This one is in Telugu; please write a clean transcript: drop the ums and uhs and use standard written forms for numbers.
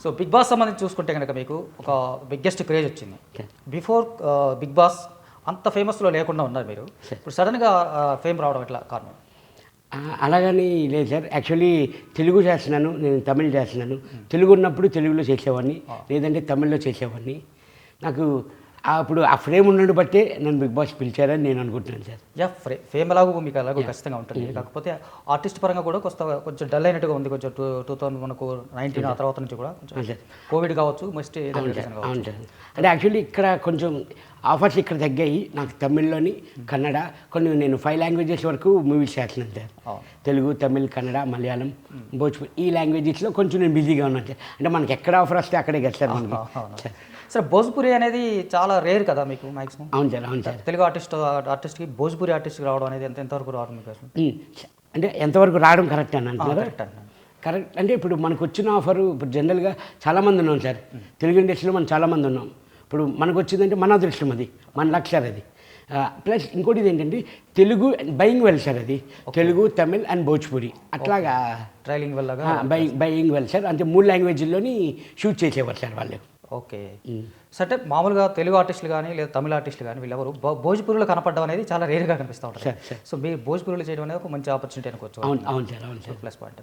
సో బిగ్ బాస్ సంబంధించి చూసుకుంటే కనుక మీకు ఒక బిగ్గెస్ట్ క్రేజ్ వచ్చింది. బిఫోర్ బిగ్ బాస్ అంత ఫేమస్లో లేకుండా ఉన్నారు మీరు. ఇప్పుడు సడన్గా ఫేమ్ రావడం ఎట్లా కారణం? అలాగని లేదు సార్. యాక్చువల్లీ తెలుగు చేస్తున్నాను, నేను తమిళ్ చేస్తున్నాను. తెలుగు ఉన్నప్పుడు తెలుగులో చేసేవాడిని, లేదంటే తమిళ్లో చేసేవాడిని. నాకు అప్పుడు ఆ ఫ్రేమ్ ఉండడం బట్టే నన్ను బిగ్ బాస్ పిలిచారని నేను అనుకుంటున్నాను సార్. ఫేమ్ ఎలాగో మీకు ఎలాగో ఖచ్చితంగా ఉంటుంది. కాకపోతే ఆర్టిస్ట్ పరంగా కూడా కొంచెం డల్ అయినట్టుగా ఉంది. కొంచెం 2000 మనకు 19 ఆ తర్వాత నుంచి కూడా కొంచెం కోవిడ్ కావచ్చు, మస్ట్ అవును సార్. అంటే యాక్చువల్లీ ఇక్కడ కొంచెం ఆఫర్స్ ఇక్కడ తగ్గాయి నాకు. తమిళ్లోని కన్నడ కొన్ని నేను 5 లాంగ్వేజెస్ వరకు మూవీస్ చేస్తున్నాను సార్. తెలుగు, తమిళ్, కన్నడ, మలయాళం, భోజ్పూరి ఈ లాంగ్వేజెస్లో కొంచెం నేను బిజీగా ఉన్నాను సార్. అంటే మనకి ఎక్కడ ఆఫర్ వస్తే అక్కడే కదా సార్ మనకి. సార్ భోజ్పూరి అనేది చాలా రేర్ కదా మీకు మ్యాక్సిమం? అవును సార్, అవును సార్. తెలుగు ఆర్టిస్ట్కి భోజ్పూరి ఆర్టిస్ట్కి రావడం అనేది ఎంతవరకు రావడం మీకు అసలు? అంటే ఎంతవరకు రావడం కరెక్ట్ అని అంటున్నారు? కరెక్ట్. అంటే ఇప్పుడు మనకు వచ్చిన ఆఫరు ఇప్పుడు జనరల్గా చాలామంది ఉన్నాం సార్. తెలుగు ఇండస్ట్రీలో మనం చాలామంది ఉన్నాం. ఇప్పుడు మనకు వచ్చిందంటే మన అదృష్టం, అది మన లక్ సార్. అది ప్లస్ ఇంకోటి ఏంటంటే తెలుగు బయింగ్ వెల్ సార్. అది తెలుగు, తమిళ్ అండ్ భోజ్పూరి అట్లాగా ట్రైలింగ్ వల్ల బయింగ్ వెల్ సార్. అంటే 3 లాంగ్వేజ్ల్లోని షూట్ చేసేవారు సార్ వాళ్ళు. Okay sir. అంటే మామూలుగా తెలుగు ఆర్టిస్టులు కానీ లేదా తమిళ ఆర్టిస్టులు కానీ వీళ్ళెవరు భోజ్పూరిలో కనపడడం అనేది చాలా రేర్గా కనిపిస్తూ ఉంటారు. సో మీరు భోజ్పూరిలో చేయడం అనేది ఒక మంచి ఆపర్చునిటీ అనుకోవచ్చు. అవును సార్, అవును సార్. Plus point.